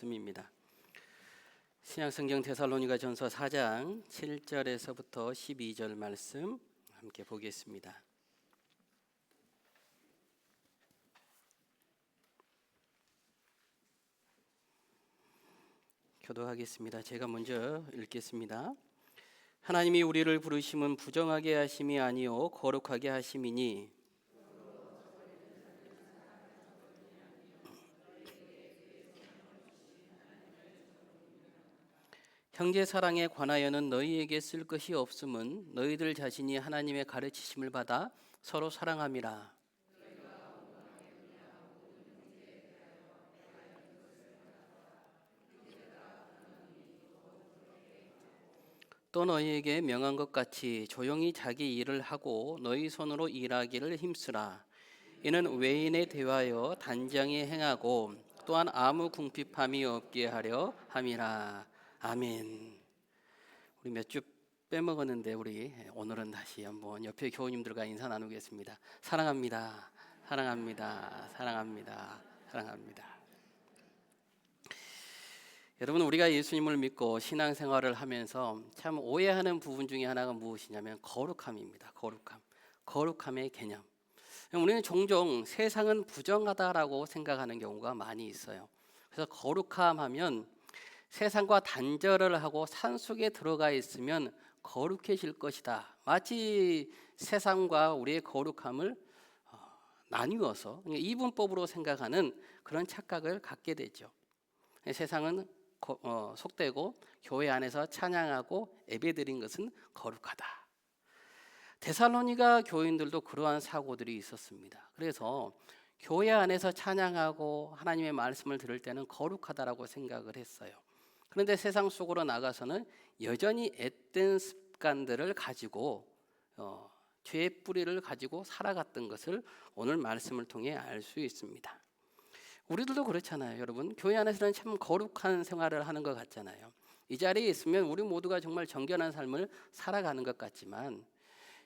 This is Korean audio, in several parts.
말씀입니다. 신약성경 데살로니가전서 4장 7절에서부터 12절 말씀 함께 보겠습니다. 교도하겠습니다. 제가 먼저 읽겠습니다. 하나님이 우리를 부르심은 부정하게 하심이 아니요 거룩하게 하심이니 형제 사랑에 관하여는 너희에게 쓸 것이 없음은 너희들 자신이 하나님의 가르치심을 받아 서로 사랑함이라. 또 너희에게 명한 것 같이 조용히 자기 일을 하고 너희 손으로 일하기를 힘쓰라. 이는 외인에 대하여 단정히 행하고 또한 아무 궁핍함이 없게 하려 함이라. 아멘. 우리 몇 주 빼먹었는데 우리 오늘은 다시 한번 옆에 교우님들과 인사 나누겠습니다. 사랑합니다. 사랑합니다. 사랑합니다. 사랑합니다. 여러분, 우리가 예수님을 믿고 신앙생활을 하면서 참 오해하는 부분 중에 하나가 무엇이냐면 거룩함입니다. 거룩함의 개념. 우리는 종종 세상은 부정하다라고 생각하는 경우가 많이 있어요. 그래서 거룩함 하면 세상과 단절을 하고 산속에 들어가 있으면 거룩해질 것이다. 마치 세상과 우리의 거룩함을 나뉘어서 이분법으로 생각하는 그런 착각을 갖게 되죠. 세상은 속되고 교회 안에서 찬양하고 예배드린 것은 거룩하다. 데살로니가 교인들도 그러한 사고들이 있었습니다. 그래서 교회 안에서 찬양하고 하나님의 말씀을 들을 때는 거룩하다라고 생각을 했어요. 그런데 세상 속으로 나가서는 여전히 앳된 습관들을 가지고 죄의 뿌리를 가지고 살아갔던 것을 오늘 말씀을 통해 알 수 있습니다. 우리들도 그렇잖아요. 여러분, 교회 안에서는 참 거룩한 생활을 하는 것 같잖아요. 이 자리에 있으면 우리 모두가 정말 정결한 삶을 살아가는 것 같지만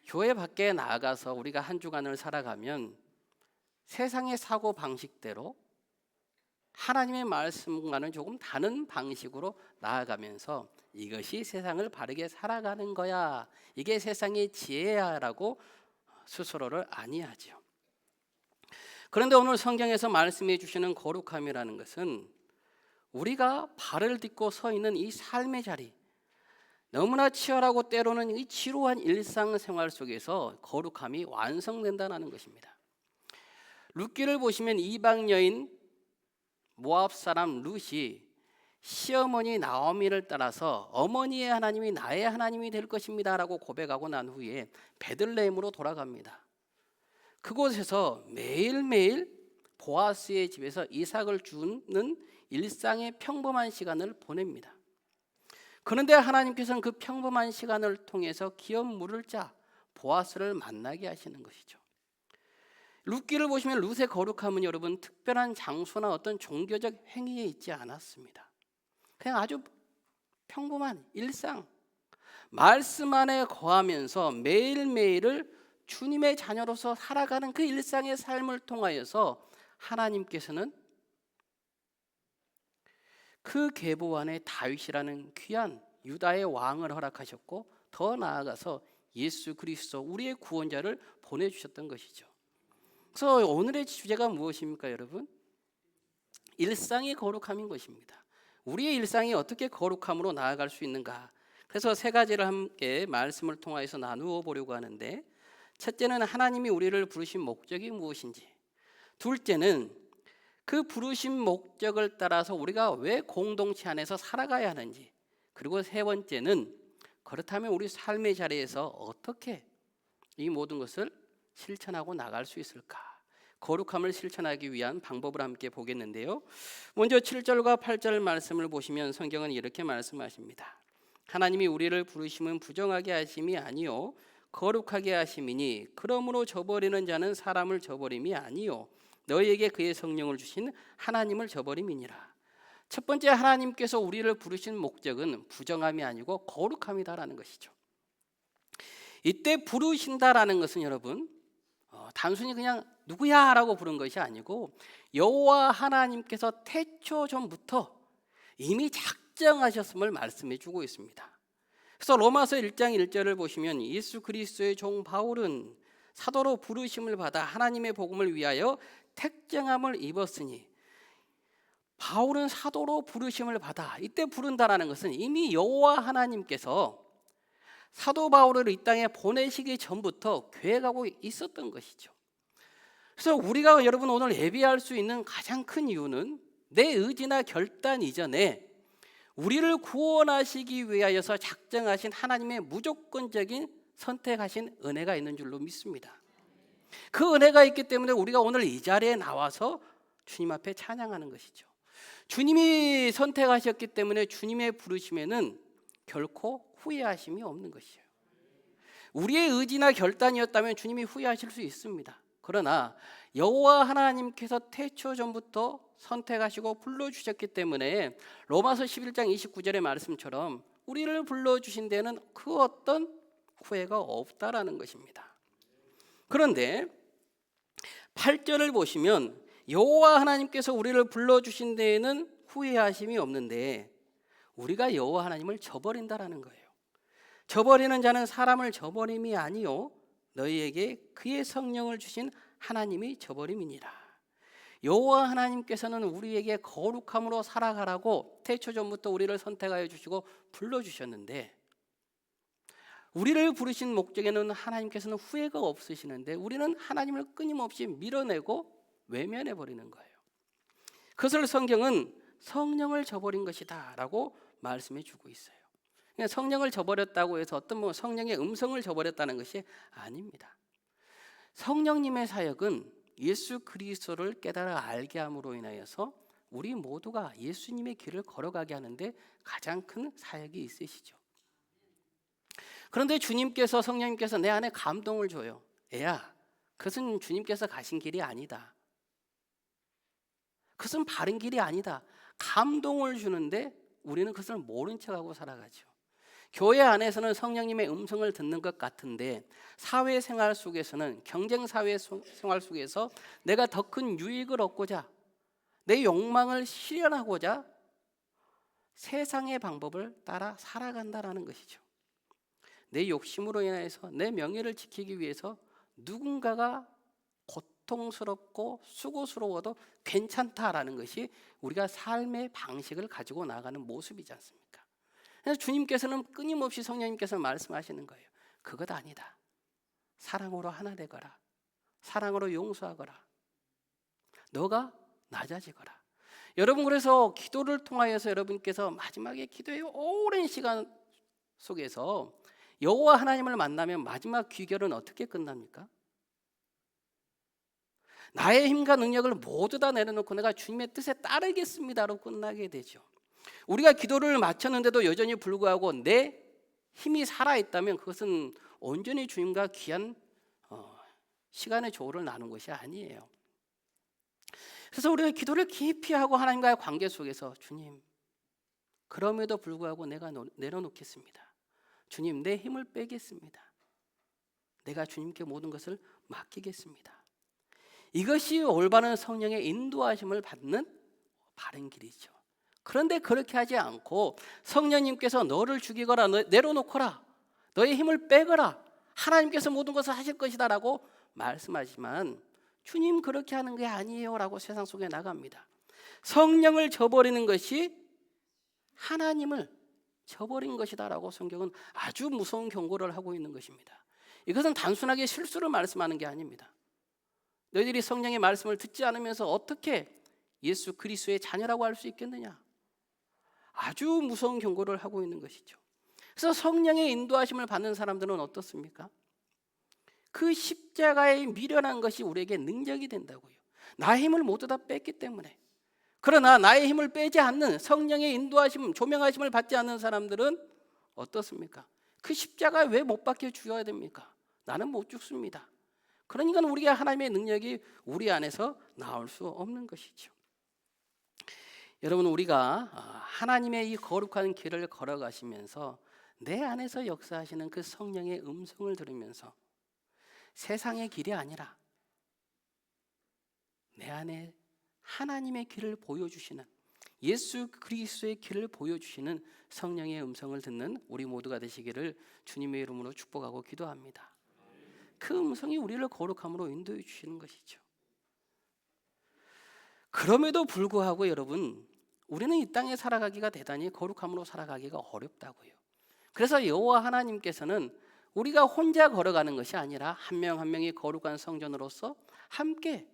교회 밖에 나가서 우리가 한 주간을 살아가면 세상의 사고 방식대로 하나님의 말씀과는 조금 다른 방식으로 나아가면서 이것이 세상을 바르게 살아가는 거야, 이게 세상의 지혜야라고 스스로를 안이하죠. 그런데 오늘 성경에서 말씀해 주시는 거룩함이라는 것은 우리가 발을 딛고 서 있는 이 삶의 자리, 너무나 치열하고 때로는 이 지루한 일상생활 속에서 거룩함이 완성된다는 것입니다. 룻기를 보시면 이방 여인 모압 사람 룻이 시어머니 나오미를 따라서 어머니의 하나님이 나의 하나님이 될 것입니다 라고 고백하고 난 후에 베들레헴으로 돌아갑니다. 그곳에서 매일매일 보아스의 집에서 이삭을 주는 일상의 평범한 시간을 보냅니다. 그런데 하나님께서는 그 평범한 시간을 통해서 기업 물을 자 보아스를 만나게 하시는 것이죠. 룻기를 보시면 룻의 거룩함은 여러분 특별한 장소나 어떤 종교적 행위에 있지 않았습니다. 그냥 아주 평범한 일상, 말씀 안에 거하면서 매일매일을 주님의 자녀로서 살아가는 그 일상의 삶을 통하여서 하나님께서는 그 계보 안에 다윗이라는 귀한 유다의 왕을 허락하셨고 더 나아가서 예수 그리스도 우리의 구원자를 보내주셨던 것이죠. 그래서 오늘의 주제가 무엇입니까, 여러분? 일상의 거룩함인 것입니다. 우리의 일상이 어떻게 거룩함으로 나아갈 수 있는가? 그래서 세 가지를 함께 말씀을 통해서 나누어 보려고 하는데, 첫째는 하나님이 우리를 부르신 목적이 무엇인지, 둘째는 그 부르신 목적을 따라서 우리가 왜 공동체 안에서 살아가야 하는지, 그리고 세 번째는 그렇다면 우리 삶의 자리에서 어떻게 이 모든 것을 실천하고 나갈 수 있을까? 거룩함을 실천하기 위한 방법을 함께 보겠는데요. 먼저 7절과 8절 말씀을 보시면 성경은 이렇게 말씀하십니다. 하나님이 우리를 부르심은 부정하게 하심이 아니요 거룩하게 하심이니 그러므로 저버리는 자는 사람을 저버림이 아니요 너희에게 그의 성령을 주신 하나님을 저버림이니라. 첫 번째, 하나님께서 우리를 부르신 목적은 부정함이 아니고 거룩함이다라는 것이죠. 이때 부르신다라는 것은 여러분 단순히 그냥 누구야 라고 부른 것이 아니고 여호와 하나님께서 태초 전부터 이미 작정하셨음을 말씀해 주고 있습니다. 그래서 로마서 1장 1절을 보시면 예수 그리스도의 종 바울은 사도로 부르심을 받아 하나님의 복음을 위하여 택정함을 입었으니, 바울은 사도로 부르심을 받아, 이때 부른다라는 것은 이미 여호와 하나님께서 사도 바울을 이 땅에 보내시기 전부터 계획하고 있었던 것이죠. 그래서 우리가 여러분 오늘 예배할 수 있는 가장 큰 이유는 내 의지나 결단 이전에 우리를 구원하시기 위하여서 작정하신 하나님의 무조건적인 선택하신 은혜가 있는 줄로 믿습니다. 그 은혜가 있기 때문에 우리가 오늘 이 자리에 나와서 주님 앞에 찬양하는 것이죠. 주님이 선택하셨기 때문에 주님의 부르심에는 결코 후회하심이 없는 것이에요. 우리의 의지나 결단이었다면 주님이 후회하실 수 있습니다. 그러나 여호와 하나님께서 태초 전부터 선택하시고 불러주셨기 때문에 로마서 11장 29절의 말씀처럼 우리를 불러주신 데는 그 어떤 후회가 없다라는 것입니다. 그런데 8절을 보시면 여호와 하나님께서 우리를 불러주신 데에는 후회하심이 없는데 우리가 여호와 하나님을 저버린다라는 거예요. 저버리는 자는 사람을 저버림이 아니요 너희에게 그의 성령을 주신 하나님이 저버림이니라. 여호와 하나님께서는 우리에게 거룩함으로 살아가라고 태초 전부터 우리를 선택하여 주시고 불러주셨는데, 우리를 부르신 목적에는 하나님께서는 후회가 없으시는데 우리는 하나님을 끊임없이 밀어내고 외면해 버리는 거예요. 그것을 성경은 성령을 저버린 것이다 라고 말씀해 주고 있어요. 성령을 저버렸다고 해서 어떤 성령의 음성을 저버렸다는 것이 아닙니다. 성령님의 사역은 예수 그리스도를 깨달아 알게 함으로 인하여서 우리 모두가 예수님의 길을 걸어가게 하는데 가장 큰 사역이 있으시죠. 그런데 주님께서, 성령님께서 내 안에 감동을 줘요. 애야, 그것은 주님께서 가신 길이 아니다. 그것은 바른 길이 아니다. 감동을 주는데 우리는 그것을 모른 척하고 살아가죠. 교회 안에서는 성령님의 음성을 듣는 것 같은데 사회생활 속에서는, 경쟁사회 생활 속에서 내가 더 큰 유익을 얻고자, 내 욕망을 실현하고자 세상의 방법을 따라 살아간다라는 것이죠. 내 욕심으로 인해서 내 명예를 지키기 위해서 누군가가 고통스럽고 수고스러워도 괜찮다라는 것이 우리가 삶의 방식을 가지고 나가는 모습이지 않습니까? 그래서 주님께서는 끊임없이, 성령님께서 말씀하시는 거예요. 그것 아니다. 사랑으로 하나 되거라. 사랑으로 용서하거라. 너가 낮아지거라. 여러분, 그래서 기도를 통하여서 여러분께서 마지막에 기도의 오랜 시간 속에서 여호와 하나님을 만나면 마지막 귀결은 어떻게 끝납니까? 나의 힘과 능력을 모두 다 내려놓고 내가 주님의 뜻에 따르겠습니다로 끝나게 되죠. 우리가 기도를 마쳤는데도 여전히 불구하고 내 힘이 살아있다면 그것은 온전히 주님과 귀한 시간의 조를 나눈 것이 아니에요. 그래서 우리가 기도를 깊이 하고 하나님과의 관계 속에서, 주님, 그럼에도 불구하고 내가 내려놓겠습니다. 주님, 내 힘을 빼겠습니다. 내가 주님께 모든 것을 맡기겠습니다. 이것이 올바른 성령의 인도하심을 받는 바른 길이죠. 그런데 그렇게 하지 않고 성령님께서 너를 죽이거라, 내려놓거라, 너의 힘을 빼거라, 하나님께서 모든 것을 하실 것이다 라고 말씀하지만 주님 그렇게 하는 게 아니에요 라고 세상 속에 나갑니다. 성령을 저버리는 것이 하나님을 저버린 것이다 라고 성경은 아주 무서운 경고를 하고 있는 것입니다. 이것은 단순하게 실수를 말씀하는 게 아닙니다. 너희들이 성령의 말씀을 듣지 않으면서 어떻게 예수 그리스도의 자녀라고 할 수 있겠느냐? 아주 무서운 경고를 하고 있는 것이죠. 그래서 성령의 인도하심을 받는 사람들은 어떻습니까? 그 십자가에 미련한 것이 우리에게 능력이 된다고요. 나의 힘을 모두 다 뺐기 때문에. 그러나 나의 힘을 빼지 않는, 성령의 인도하심, 조명하심을 받지 않는 사람들은 어떻습니까? 그 십자가에 왜 못 박혀 죽어야 됩니까? 나는 못 죽습니다. 그러니까 우리가 하나님의 능력이 우리 안에서 나올 수 없는 것이죠. 여러분, 우리가 하나님의 이 거룩한 길을 걸어가시면서 내 안에서 역사하시는 그 성령의 음성을 들으면서 세상의 길이 아니라 내 안에 하나님의 길을 보여주시는 예수 그리스도의 길을 보여주시는 성령의 음성을 듣는 우리 모두가 되시기를 주님의 이름으로 축복하고 기도합니다. 그 음성이 우리를 거룩함으로 인도해 주시는 것이죠. 그럼에도 불구하고 여러분, 우리는 이 땅에 살아가기가 대단히 거룩함으로 살아가기가 어렵다고요. 그래서 여호와 하나님께서는 우리가 혼자 걸어가는 것이 아니라 한 명 한 명이 거룩한 성전으로서 함께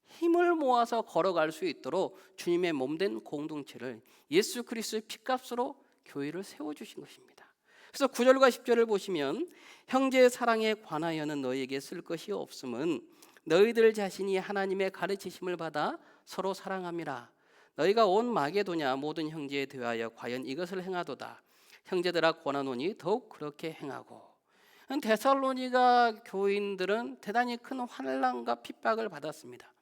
힘을 모아서 걸어갈 수 있도록 주님의 몸된 공동체를 예수 그리스도의 피값으로 교회를 세워주신 것입니다. 그래서 9절과 10절을 보시면 형제의 사랑에 관하여는 너희에게 쓸 것이 없음은 너희들 자신이 하나님의 가르치심을 받아 서로 사랑함이라. 너희가 온 마게도냐 모든 형제에 대하여 과연 이것을 행하도다. 형제들아 권하노니 더욱 그렇게 행하고. 데살로니가 교인들은 대단히 큰 환난과 핍박을 받았습니다.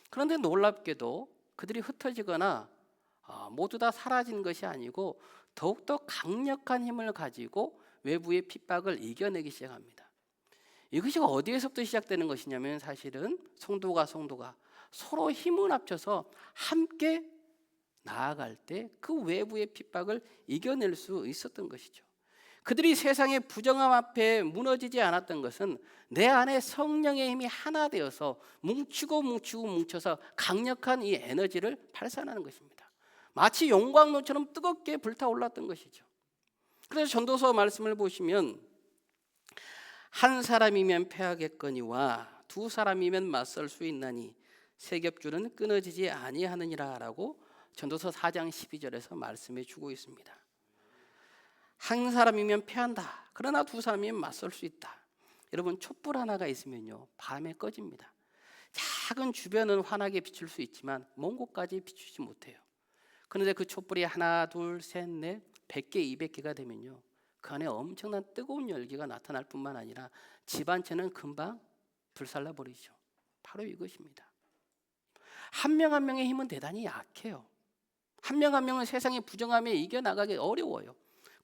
그런데 놀랍게도 그들이 흩어지거나 모두 다 사라진 것이 아니고 더욱더 강력한 힘을 가지고 외부의 핍박을 이겨내기 시작합니다. 이것이 어디에서부터 시작되는 것이냐면 사실은 성도가 서로 힘을 합쳐서 함께 나아갈 때 그 외부의 핍박을 이겨낼 수 있었던 것이죠. 그들이 세상의 부정함 앞에 무너지지 않았던 것은 내 안에 성령의 힘이 하나 되어서 뭉쳐서 강력한 이 에너지를 발산하는 것입니다. 마치 용광로처럼 뜨겁게 불타올랐던 것이죠. 그래서 전도서 말씀을 보시면 한 사람이면 패하겠거니와 두 사람이면 맞설 수 있나니 세 겹줄은 끊어지지 아니하느니라 라고 전도서 4장 12절에서 말씀해 주고 있습니다. 한 사람이면 패한다. 그러나 두 사람이면 맞설 수 있다. 여러분, 촛불 하나가 있으면요 밤에 꺼집니다. 작은 주변은 환하게 비출 수 있지만 먼 곳까지 비추지 못해요. 그런데 그 촛불이 하나, 둘, 셋, 넷, 100개, 200개가 되면요 그 안에 엄청난 뜨거운 열기가 나타날 뿐만 아니라 집 한 채는 금방 불살라 버리죠. 바로 이것입니다. 한 명 한 명의 힘은 대단히 약해요. 한 명 한 명은 세상의 부정함에 이겨나가기 어려워요.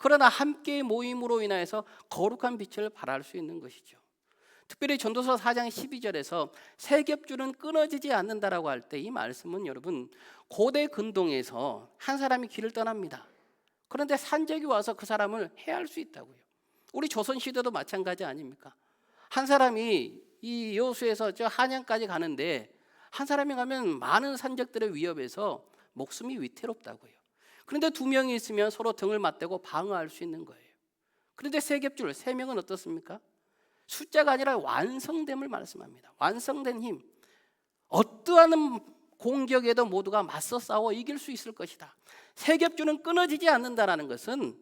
그러나 함께 모임으로 인하여서 거룩한 빛을 발할 수 있는 것이죠. 특별히 전도서 4장 12절에서 세 겹줄은 끊어지지 않는다라고 할 때 이 말씀은 여러분 고대 근동에서 한 사람이 길을 떠납니다. 그런데 산적이 와서 그 사람을 해할 수 있다고요. 우리 조선시대도 마찬가지 아닙니까? 한 사람이 이 여수에서 저 한양까지 가는데 한 사람이 가면 많은 산적들의 위협에서 목숨이 위태롭다고요. 그런데 두 명이 있으면 서로 등을 맞대고 방어할 수 있는 거예요. 그런데 세 겹줄, 세 명은 어떻습니까? 숫자가 아니라 완성됨을 말씀합니다. 완성된 힘. 어떠한 공격에도 모두가 맞서 싸워 이길 수 있을 것이다. 세 겹줄은 끊어지지 않는다라는 것은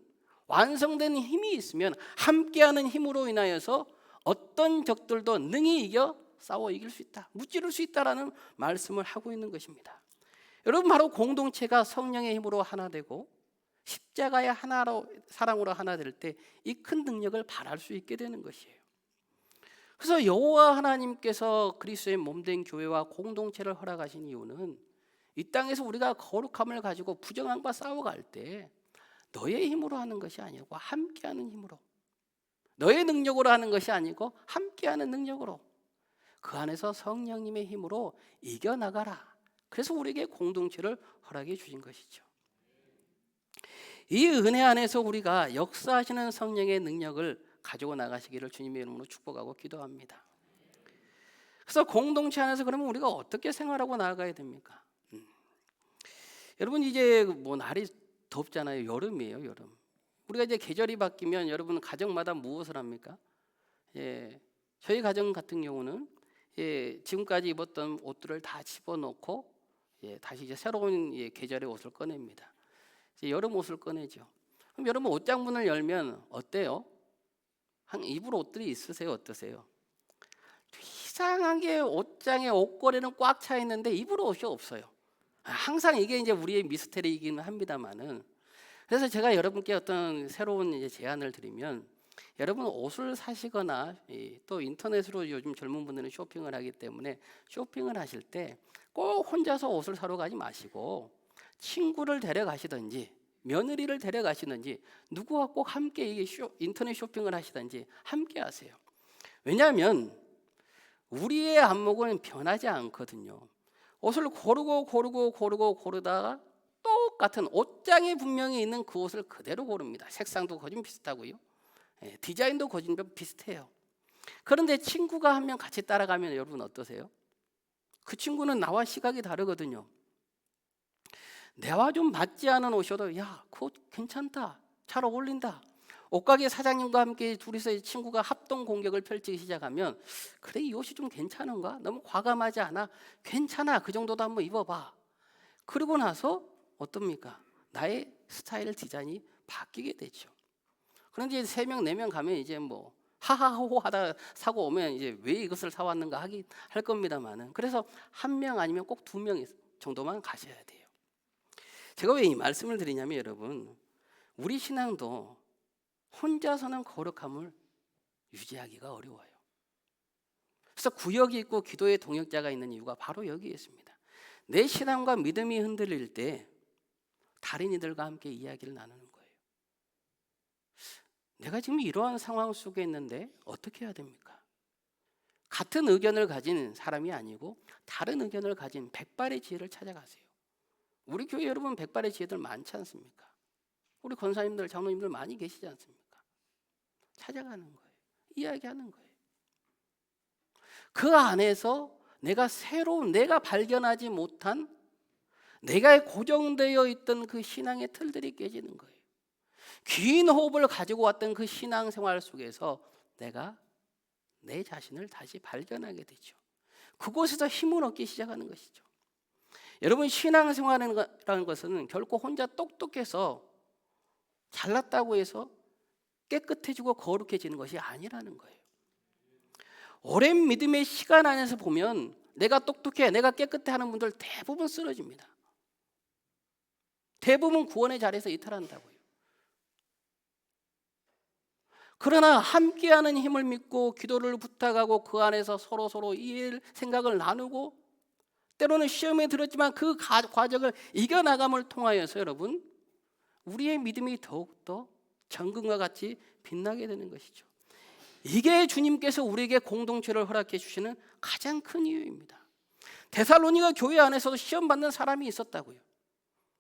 완성된 힘이 있으면 함께하는 힘으로 인하여서 어떤 적들도 능히 이겨 싸워 이길 수 있다. 무찌를 수 있다라는 말씀을 하고 있는 것입니다. 여러분, 바로 공동체가 성령의 힘으로 하나 되고 십자가의 하나로 사랑으로 하나 될 때 이 큰 능력을 발할 수 있게 되는 것이에요. 그래서 여호와 하나님께서 그리스도의 몸된 교회와 공동체를 허락하신 이유는 이 땅에서 우리가 거룩함을 가지고 부정함과 싸워갈 때 너의 힘으로 하는 것이 아니고 함께하는 힘으로, 너의 능력으로 하는 것이 아니고 함께하는 능력으로, 그 안에서 성령님의 힘으로 이겨나가라. 그래서 우리에게 공동체를 허락해 주신 것이죠. 이 은혜 안에서 우리가 역사하시는 성령의 능력을 가지고 나가시기를 주님의 이름으로 축복하고 기도합니다. 그래서 공동체 안에서 그러면 우리가 어떻게 생활하고 나아가야 됩니까? 여러분, 이제 뭐 날이 덥잖아요. 여름이에요, 여름. 우리가 이제 계절이 바뀌면 여러분 가정마다 무엇을 합니까? 저희 가정 같은 경우는 지금까지 입었던 옷들을 다 집어넣고 다시 이제 새로운 계절의 옷을 꺼냅니다. 이제 여름 옷을 꺼내죠. 그럼 여러분 옷장문을 열면 어때요? 입을 옷들이 있으세요? 어떠세요? 이상하게 옷장에 옷걸이는 꽉 차 있는데 입을 옷이 없어요. 항상 이게 이제 우리의 미스터리이기는 합니다만은, 그래서 제가 여러분께 어떤 새로운 이제 제안을 드리면, 여러분 옷을 사시거나 또 인터넷으로 요즘 젊은 분들은 쇼핑을 하기 때문에 쇼핑을 하실 때 꼭 혼자서 옷을 사러 가지 마시고 친구를 데려가시든지 며느리를 데려가시든지 누구와 꼭 함께 인터넷 쇼핑을 하시든지 함께 하세요. 왜냐하면 우리의 안목은 변하지 않거든요. 옷을 고르다가 또 똑같은 옷장에 분명히 있는 그 옷을 그대로 고릅니다. 색상도 거진 비슷하고요. 디자인도 거진 비슷해요. 그런데 친구가 한 명 같이 따라가면 여러분 어떠세요? 그 친구는 나와 시각이 다르거든요. 내와 좀 맞지 않은 옷이어도 야, 그 옷 괜찮다, 잘 어울린다. 옷가게 사장님과 함께 둘이서 이 친구가 합동 공격을 펼치기 시작하면 그래, 이 옷이 좀 괜찮은가? 너무 과감하지 않아? 괜찮아, 그 정도도 한번 입어봐. 그러고 나서 어떻습니까? 나의 스타일 디자인이 바뀌게 되죠. 그런데 이제 3명, 4명 가면 이제 뭐 하하호호 하다 사고 오면 이제 왜 이것을 사왔는가 할 겁니다만은, 그래서 1명 아니면 꼭 2명 정도만 가셔야 돼요. 제가 왜 이 말씀을 드리냐면 여러분, 우리 신앙도 혼자서는 거룩함을 유지하기가 어려워요. 그래서 구역이 있고 기도의 동역자가 있는 이유가 바로 여기에 있습니다. 내 신앙과 믿음이 흔들릴 때 다른 이들과 함께 이야기를 나누는 거예요. 내가 지금 이러한 상황 속에 있는데 어떻게 해야 됩니까? 같은 의견을 가진 사람이 아니고 다른 의견을 가진 백발의 지혜를 찾아가세요. 우리 교회 여러분 백발의 지혜들 많지 않습니까? 우리 권사님들, 장로님들 많이 계시지 않습니까? 찾아가는 거예요. 이야기하는 거예요. 그 안에서 내가 발견하지 못한 내가 고정되어 있던 그 신앙의 틀들이 깨지는 거예요. 긴 호흡을 가지고 왔던 그 신앙생활 속에서 내가 내 자신을 다시 발견하게 되죠. 그곳에서 힘을 얻기 시작하는 것이죠. 여러분, 신앙생활이라는 것은 결코 혼자 똑똑해서 잘났다고 해서 깨끗해지고 거룩해지는 것이 아니라는 거예요. 오랜 믿음의 시간 안에서 보면 내가 똑똑해, 내가 깨끗해 하는 분들 대부분 쓰러집니다. 대부분 구원의 자리에서 이탈한다고요. 그러나 함께하는 힘을 믿고 기도를 부탁하고 그 안에서 서로 이해를 생각을 나누고 때로는 시험에 들었지만 그 과정을 이겨나감을 통하여서 여러분, 우리의 믿음이 더욱더 정금과 같이 빛나게 되는 것이죠. 이게 주님께서 우리에게 공동체를 허락해 주시는 가장 큰 이유입니다. 데살로니가 교회 안에서도 시험 받는 사람이 있었다고요.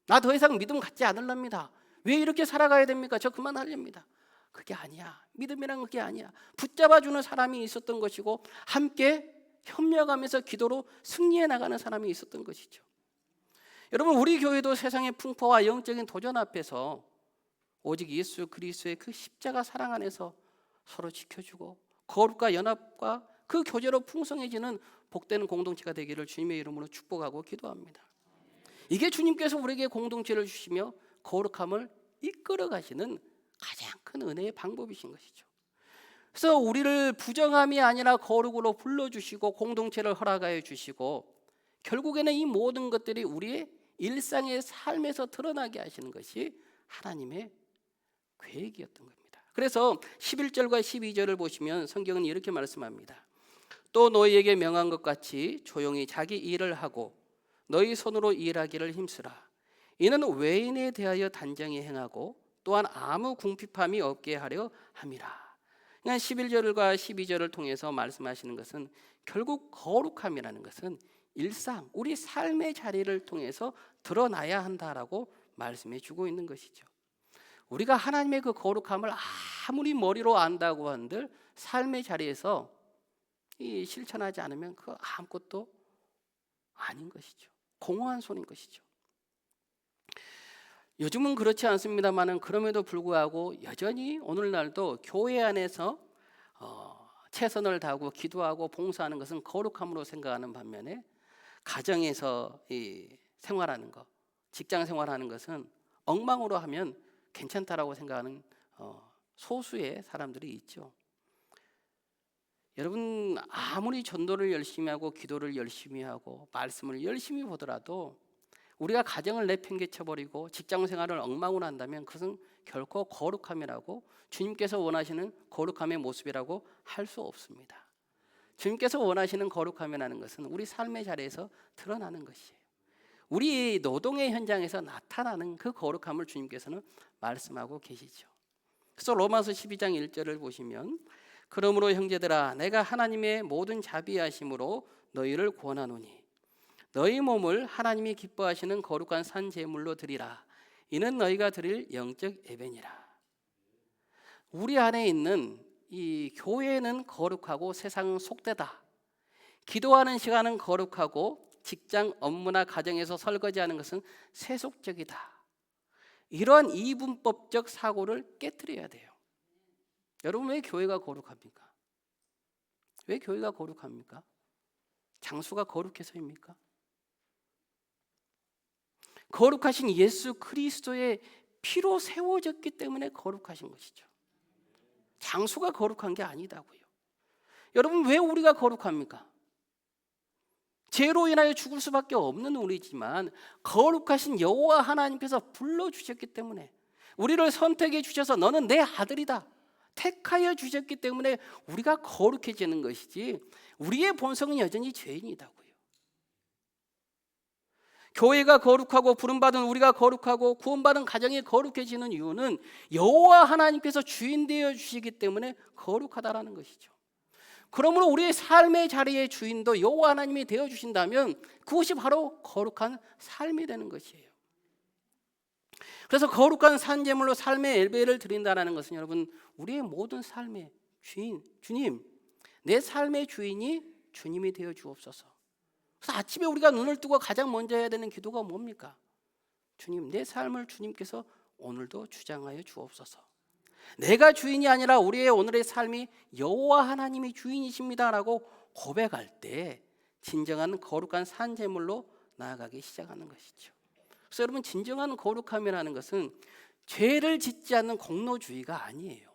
나 더 이상 믿음 갖지 않으렵니다. 왜 이렇게 살아가야 됩니까? 저 그만하렵니다. 그게 아니야. 믿음이란 그게 아니야. 붙잡아주는 사람이 있었던 것이고 함께 협력하면서 기도로 승리해 나가는 사람이 있었던 것이죠. 여러분, 우리 교회도 세상의 풍파와 영적인 도전 앞에서 오직 예수 그리스도의 그 십자가 사랑 안에서 서로 지켜주고 거룩과 연합과 그 교제로 풍성해지는 복되는 공동체가 되기를 주님의 이름으로 축복하고 기도합니다. 이게 주님께서 우리에게 공동체를 주시며 거룩함을 이끌어 가시는 가장 큰 은혜의 방법이신 것이죠. 그래서 우리를 부정함이 아니라 거룩으로 불러주시고 공동체를 허락하여 주시고 결국에는 이 모든 것들이 우리의 일상의 삶에서 드러나게 하시는 것이 하나님의 계획이었던 겁니다. 그래서 11절과 12절을 보시면 성경은 이렇게 말씀합니다. 또 너희에게 명한 것 같이 조용히 자기 일을 하고 너희 손으로 일하기를 힘쓰라. 이는 외인에 대하여 단정히 행하고 또한 아무 궁핍함이 없게 하려 함이라. 그러니까 11절과 12절을 통해서 말씀하시는 것은 결국 거룩함이라는 것은 일상, 우리 삶의 자리를 통해서 드러나야 한다라고 말씀해 주고 있는 것이죠. 우리가 하나님의 그 거룩함을 아무리 머리로 안다고 한들 삶의 자리에서 실천하지 않으면 그 아무것도 아닌 것이죠. 공허한 손인 것이죠. 요즘은 그렇지 않습니다만은 그럼에도 불구하고 여전히 오늘날도 교회 안에서 최선을 다하고 기도하고 봉사하는 것은 거룩함으로 생각하는 반면에 가정에서 생활하는 것, 직장 생활하는 것은 엉망으로 하면 괜찮다라고 생각하는 소수의 사람들이 있죠. 여러분, 아무리 전도를 열심히 하고 기도를 열심히 하고 말씀을 열심히 보더라도 우리가 가정을 내팽개쳐버리고 직장 생활을 엉망으로 한다면 그것은 결코 거룩함이라고, 주님께서 원하시는 거룩함의 모습이라고 할 수 없습니다. 주님께서 원하시는 거룩함이라는 것은 우리 삶의 자리에서 드러나는 것이에요. 우리 노동의 현장에서 나타나는 그 거룩함을 주님께서는 말씀하고 계시죠. 그래서 로마서 12장 1절을 보시면 그러므로 형제들아 내가 하나님의 모든 자비하심으로 너희를 권하노니 너희 몸을 하나님이 기뻐하시는 거룩한 산 제물로 드리라. 이는 너희가 드릴 영적 예배니라. 우리 안에 있는 이 교회는 거룩하고 세상 속되다. 기도하는 시간은 거룩하고 직장 업무나 가정에서 설거지하는 것은 세속적이다. 이러한 이분법적 사고를 깨트려야 돼요. 여러분, 왜 교회가 거룩합니까? 왜 교회가 거룩합니까? 장소가 거룩해서입니까? 거룩하신 예수 그리스도의 피로 세워졌기 때문에 거룩하신 것이죠. 장소가 거룩한 게 아니다고요. 여러분, 왜 우리가 거룩합니까? 죄로 인하여 죽을 수밖에 없는 우리지만 거룩하신 여호와 하나님께서 불러주셨기 때문에, 우리를 선택해 주셔서 너는 내 아들이다 택하여 주셨기 때문에 우리가 거룩해지는 것이지, 우리의 본성은 여전히 죄인이다고요. 교회가 거룩하고 부름받은 우리가 거룩하고 구원받은 가정이 거룩해지는 이유는 여호와 하나님께서 주인 되어 주시기 때문에 거룩하다라는 것이죠. 그러므로 우리의 삶의 자리의 주인도 여호와 하나님이 되어 주신다면 그것이 바로 거룩한 삶이 되는 것이에요. 그래서 거룩한 산제물로 삶의 예배를 드린다는 것은, 여러분, 우리의 모든 삶의 주인, 주님, 내 삶의 주인이 주님이 되어 주옵소서. 그래서 아침에 우리가 눈을 뜨고 가장 먼저 해야 되는 기도가 뭡니까? 주님, 내 삶을 주님께서 오늘도 주장하여 주옵소서. 내가 주인이 아니라 우리의 오늘의 삶이 여호와 하나님이 주인이십니다라고 고백할 때 진정한 거룩한 산제물로 나아가기 시작하는 것이죠. 그래서 여러분, 진정한 거룩함이라는 것은 죄를 짓지 않는 공로주의가 아니에요.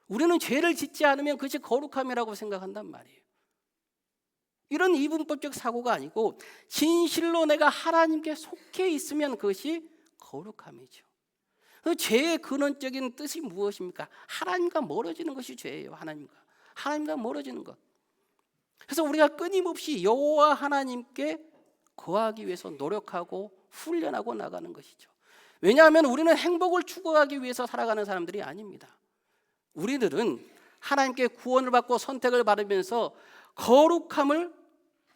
우리는 죄를 짓지 않으면 그것이 거룩함이라고 생각한단 말이에요. 이런 이분법적 사고가 아니고 진실로 내가 하나님께 속해 있으면 그것이 거룩함이죠. 죄의 근원적인 뜻이 무엇입니까? 하나님과 멀어지는 것이 죄예요. 하나님과 멀어지는 것. 그래서 우리가 끊임없이 여호와 하나님께 거하기 위해서 노력하고 훈련하고 나가는 것이죠. 왜냐하면 우리는 행복을 추구하기 위해서 살아가는 사람들이 아닙니다. 우리들은 하나님께 구원을 받고 선택을 받으면서 거룩함을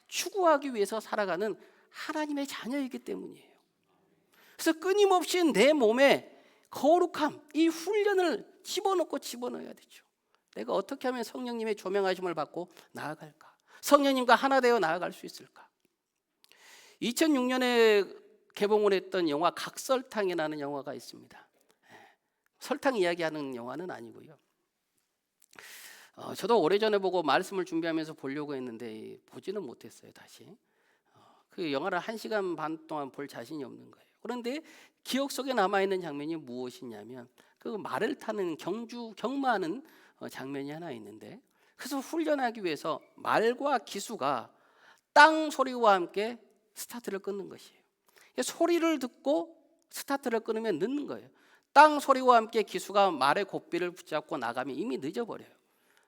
추구하기 위해서 살아가는 하나님의 자녀이기 때문이에요. 그래서 끊임없이 내 몸에 거룩함, 이 훈련을 집어넣어야 되죠. 내가 어떻게 하면 성령님의 조명하심을 받고 나아갈까? 성령님과 하나 되어 나아갈 수 있을까? 2006년에 개봉을 했던 영화 각설탕이라는 영화가 있습니다. 설탕 이야기하는 영화는 아니고요. 저도 오래전에 보고 말씀을 준비하면서 보려고 했는데 보지는 못했어요. 다시 그 영화를 1시간 반 동안 볼 자신이 없는 거예요. 그런데 기억 속에 남아있는 장면이 무엇이냐면, 그 말을 타는 경마하는 장면이 하나 있는데, 그래서 훈련하기 위해서 말과 기수가 땅 소리와 함께 스타트를 끊는 것이에요. 소리를 듣고 스타트를 끊으면 늦는 거예요. 땅 소리와 함께 기수가 말의 고삐를 붙잡고 나가면 이미 늦어버려요.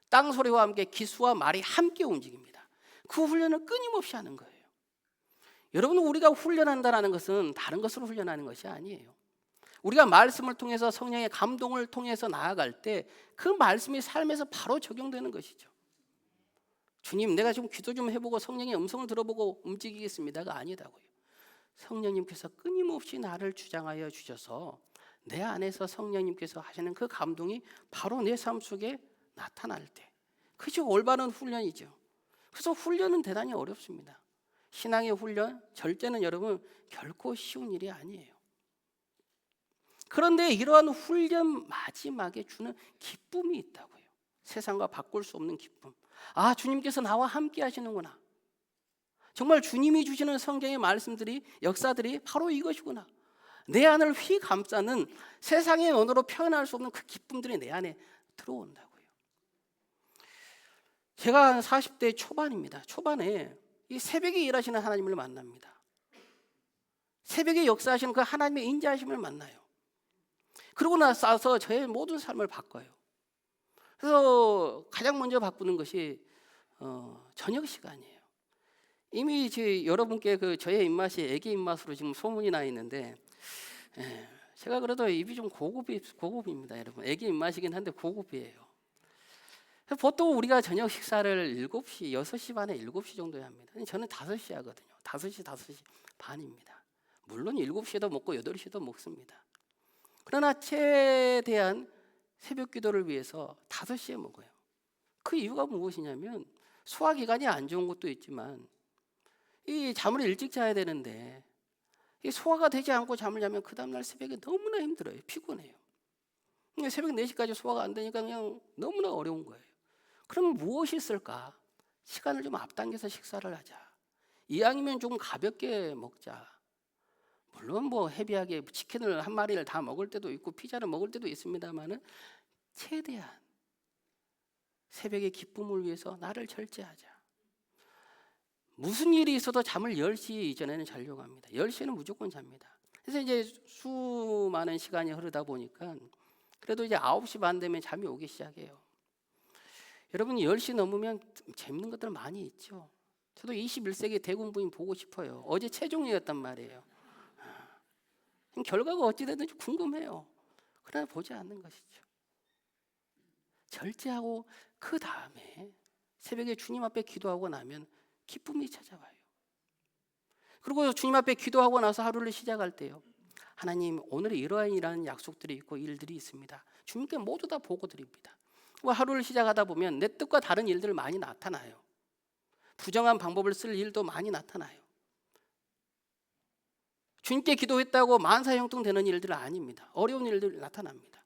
땅 소리와 함께 기수와 말이 함께 움직입니다. 그 훈련을 끊임없이 하는 거예요. 여러분, 우리가 훈련한다는 것은 다른 것으로 훈련하는 것이 아니에요. 우리가 말씀을 통해서 성령의 감동을 통해서 나아갈 때 그 말씀이 삶에서 바로 적용되는 것이죠. 주님, 내가 좀 기도 좀 해보고 성령의 음성을 들어보고 움직이겠습니다가 아니다고요. 성령님께서 끊임없이 나를 주장하여 주셔서 내 안에서 성령님께서 하시는 그 감동이 바로 내 삶 속에 나타날 때, 그것이 올바른 훈련이죠. 그래서 훈련은 대단히 어렵습니다. 신앙의 훈련, 절제는 여러분 결코 쉬운 일이 아니에요. 그런데 이러한 훈련 마지막에 주는 기쁨이 있다고요. 세상과 바꿀 수 없는 기쁨. 아, 주님께서 나와 함께 하시는구나. 정말 주님이 주시는 성경의 말씀들이, 역사들이 바로 이것이구나. 내 안을 휘 감싸는, 세상의 언어로 표현할 수 없는 그 기쁨들이 내 안에 들어온다고요. 제가 40대 초반입니다. 초반에 이 새벽에 일하시는 하나님을 만납니다. 새벽에 역사하시는 그 하나님의 인자하심을 만나요. 그러고 나서 저의 모든 삶을 바꿔요. 그래서 가장 먼저 바꾸는 것이 저녁 시간이에요. 이미 여러분께 저의 입맛이 애기 입맛으로 지금 소문이 나 있는데, 제가 그래도 입이 좀 고급입니다, 여러분. 애기 입맛이긴 한데 고급이에요. 보통 우리가 저녁 식사를 7시, 6시 반에 7시 정도에 합니다. 저는 5시 하거든요. 5시 반입니다. 물론 7시에도 먹고 8시에도 먹습니다. 그러나 최대한 새벽 기도를 위해서 5시에 먹어요. 그 이유가 무엇이냐면 소화기관이 안 좋은 것도 있지만 이 잠을 일찍 자야 되는데 이 소화가 되지 않고 잠을 자면 그 다음날 새벽에 너무나 힘들어요. 피곤해요. 새벽 4시까지 소화가 안 되니까 그냥 너무나 어려운 거예요. 그럼 무엇이 있을까? 시간을 좀 앞당겨서 식사를 하자. 이왕이면 좀 가볍게 먹자. 물론 뭐 헤비하게 치킨을 한 마리를 다 먹을 때도 있고 피자를 먹을 때도 있습니다만은 최대한 새벽의 기쁨을 위해서 나를 절제하자. 무슨 일이 있어도 잠을 10시 이전에는 자려고 합니다. 10시에는 무조건 잡니다. 그래서 이제 수많은 시간이 흐르다 보니까 그래도 이제 9시 반 되면 잠이 오기 시작해요. 여러분 10시 넘으면 재밌는 것들 많이 있죠. 저도 21세기 대군 부인 보고 싶어요. 어제 최종이었단 말이에요. 결과가 어찌 되든지 궁금해요. 그러나 보지 않는 것이죠. 절제하고 그 다음에 새벽에 주님 앞에 기도하고 나면 기쁨이 찾아와요. 그리고 주님 앞에 기도하고 나서 하루를 시작할 때요. 하나님, 오늘은 이러한 약속들이 있고 일들이 있습니다. 주님께 모두 다 보고 드립니다. 하루를 시작하다 보면 내 뜻과 다른 일들 많이 나타나요. 부정한 방법을 쓸 일도 많이 나타나요. 주님께 기도했다고 만사형통되는 일들은 아닙니다. 어려운 일들이 나타납니다.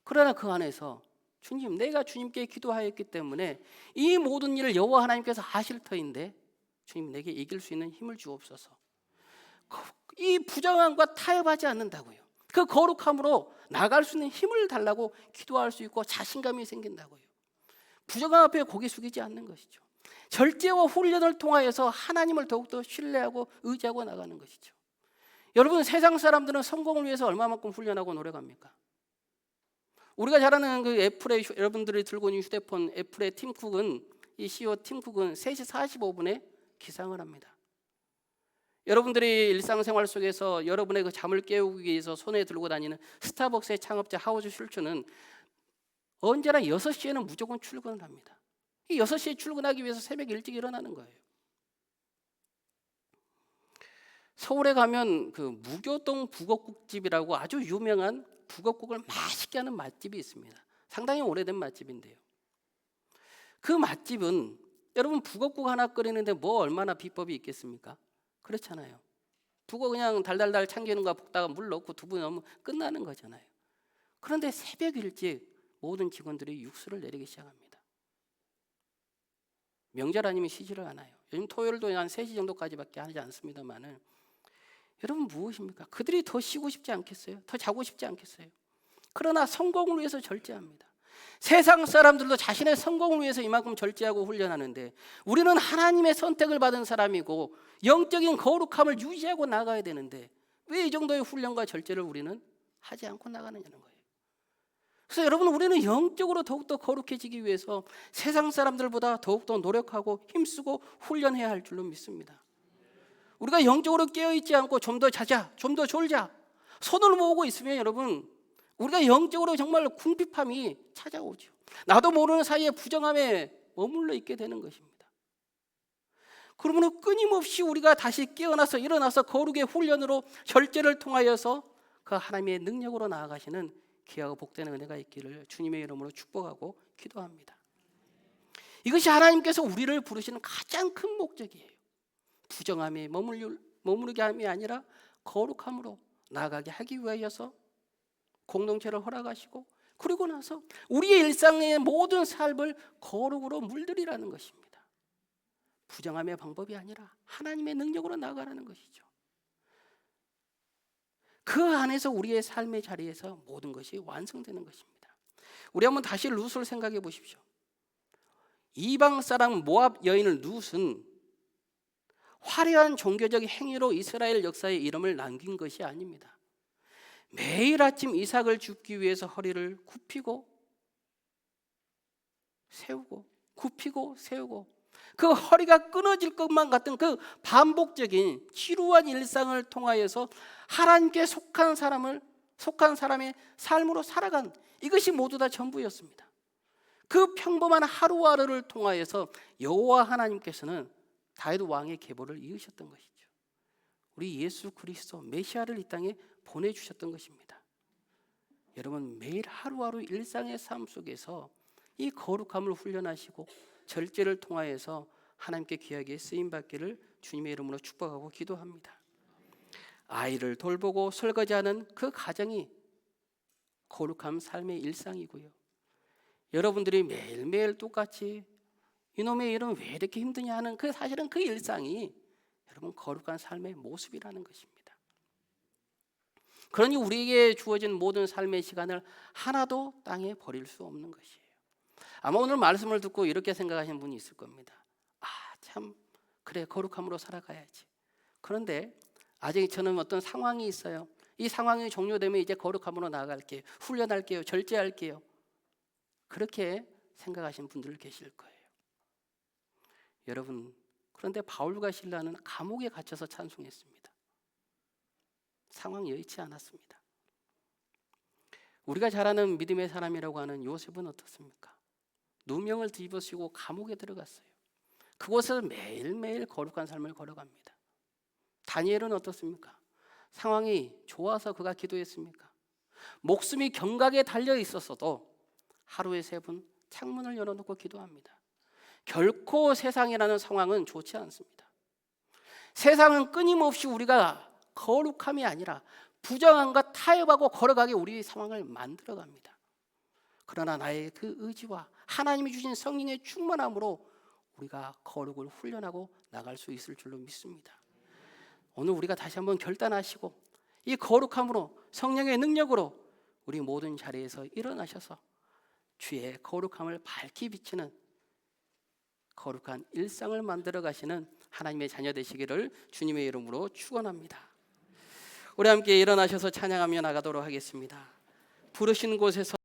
그러나 그 안에서 주님, 내가 주님께 기도하였기 때문에 이 모든 일을 여호와 하나님께서 하실 터인데 주님, 내게 이길 수 있는 힘을 주옵소서. 이 부정함과 타협하지 않는다고요. 그 거룩함으로 나갈 수 있는 힘을 달라고 기도할 수 있고 자신감이 생긴다고요. 부정함 앞에 고개 숙이지 않는 것이죠. 절제와 훈련을 통하여서 하나님을 더욱더 신뢰하고 의지하고 나가는 것이죠. 여러분, 세상 사람들은 성공을 위해서 얼마만큼 훈련하고 노력합니까? 우리가 잘 아는 그 애플의, 여러분들이 들고 있는 휴대폰 애플의 팀 쿡은, 이 CEO 팀 쿡은 3시 45분에 기상을 합니다. 여러분들이 일상생활 속에서 여러분의 그 잠을 깨우기 위해서 손에 들고 다니는 스타벅스의 창업자 하워드 슐츠는 언제나 6시에는 무조건 출근을 합니다. 이 6시에 출근하기 위해서 새벽 일찍 일어나는 거예요. 서울에 가면 그 무교동 북엇국집이라고 아주 유명한 북엇국을 맛있게 하는 맛집이 있습니다. 상당히 오래된 맛집인데요. 그 맛집은 여러분 북엇국 하나 끓이는데 뭐 얼마나 비법이 있겠습니까? 그렇잖아요. 북어 그냥 달달달 참기름과 볶다가 물 넣고 두부 넣으면 끝나는 거잖아요. 그런데 새벽 일찍 모든 직원들이 육수를 내리기 시작합니다. 명절 아니면 쉬지를 않아요. 요즘 토요일도 한 3시 정도까지밖에 하지 않습니다만은 여러분 무엇입니까? 그들이 더 쉬고 싶지 않겠어요? 더 자고 싶지 않겠어요? 그러나 성공을 위해서 절제합니다. 세상 사람들도 자신의 성공을 위해서 이만큼 절제하고 훈련하는데 우리는 하나님의 선택을 받은 사람이고 영적인 거룩함을 유지하고 나가야 되는데 왜 이 정도의 훈련과 절제를 우리는 하지 않고 나가느냐는 거예요. 그래서 여러분, 우리는 영적으로 더욱더 거룩해지기 위해서 세상 사람들보다 더욱더 노력하고 힘쓰고 훈련해야 할 줄로 믿습니다. 우리가 영적으로 깨어있지 않고 좀 더 자자, 좀 더 졸자 손을 모으고 있으면 여러분, 우리가 영적으로 정말 궁핍함이 찾아오죠. 나도 모르는 사이에 부정함에 머물러 있게 되는 것입니다. 그러므로 끊임없이 우리가 다시 깨어나서 일어나서 거룩의 훈련으로 절제를 통하여서 그 하나님의 능력으로 나아가시는 귀하고 복된 은혜가 있기를 주님의 이름으로 축복하고 기도합니다. 이것이 하나님께서 우리를 부르시는 가장 큰 목적이에요. 부정함에 머무르게 함이 아니라 거룩함으로 나아가게 하기 위하여서 공동체를 허락하시고 그리고 나서 우리의 일상의 모든 삶을 거룩으로 물들이라는 것입니다. 부정함의 방법이 아니라 하나님의 능력으로 나아가라는 것이죠. 그 안에서 우리의 삶의 자리에서 모든 것이 완성되는 것입니다. 우리 한번 다시 룻을 생각해 보십시오. 이방 사람 모압 여인 룻은 화려한 종교적 행위로 이스라엘 역사에 이름을 남긴 것이 아닙니다. 매일 아침 이삭을 줍기 위해서 허리를 굽히고 세우고 굽히고 세우고 그 허리가 끊어질 것만 같은 그 반복적인 지루한 일상을 통하여서 하나님께 속한 사람의 삶으로 살아간, 이것이 모두 다 전부였습니다. 그 평범한 하루하루를 통하여서 여호와 하나님께서는 다윗 왕의 계보를 이으셨던 것이죠. 우리 예수 그리스도 메시아를 이 땅에 보내주셨던 것입니다. 여러분, 매일 하루하루 일상의 삶 속에서 이 거룩함을 훈련하시고 절제를 통하여서 하나님께 귀하게 쓰임받기를 주님의 이름으로 축복하고 기도합니다. 아이를 돌보고 설거지하는 그 가정이 거룩한 삶의 일상이고요. 여러분들이 매일매일 똑같이 이놈의 일은 왜 이렇게 힘드냐 하는 사실은 그 일상이 여러분 거룩한 삶의 모습이라는 것입니다. 그러니 우리에게 주어진 모든 삶의 시간을 하나도 땅에 버릴 수 없는 것이에요. 아마 오늘 말씀을 듣고 이렇게 생각하시는 분이 있을 겁니다. 참 그래, 거룩함으로 살아가야지. 그런데 아직 저는 어떤 상황이 있어요. 이 상황이 종료되면 이제 거룩함으로 나아갈게요. 훈련할게요. 절제할게요. 그렇게 생각하시는 분들 계실 거예요. 여러분, 그런데 바울과 실라는 감옥에 갇혀서 찬송했습니다. 상황이 여의치 않았습니다. 우리가 잘 아는 믿음의 사람이라고 하는 요셉은 어떻습니까? 누명을 뒤집어쓰고 감옥에 들어갔어요. 그곳에서 매일매일 거룩한 삶을 걸어갑니다. 다니엘은 어떻습니까? 상황이 좋아서 그가 기도했습니까? 목숨이 경각에 달려 있었어도 하루에 3번 창문을 열어놓고 기도합니다. 결코 세상이라는 상황은 좋지 않습니다. 세상은 끊임없이 우리가 거룩함이 아니라 부정함과 타협하고 걸어가게 우리 상황을 만들어갑니다. 그러나 나의 그 의지와 하나님이 주신 성령의 충만함으로 우리가 거룩을 훈련하고 나갈 수 있을 줄로 믿습니다. 오늘 우리가 다시 한번 결단하시고 이 거룩함으로 성령의 능력으로 우리 모든 자리에서 일어나셔서 주의 거룩함을 밝히 비치는 거룩한 일상을 만들어 가시는 하나님의 자녀 되시기를 주님의 이름으로 축원합니다. 우리 함께 일어나셔서 찬양하며 나가도록 하겠습니다. 부르신 곳에서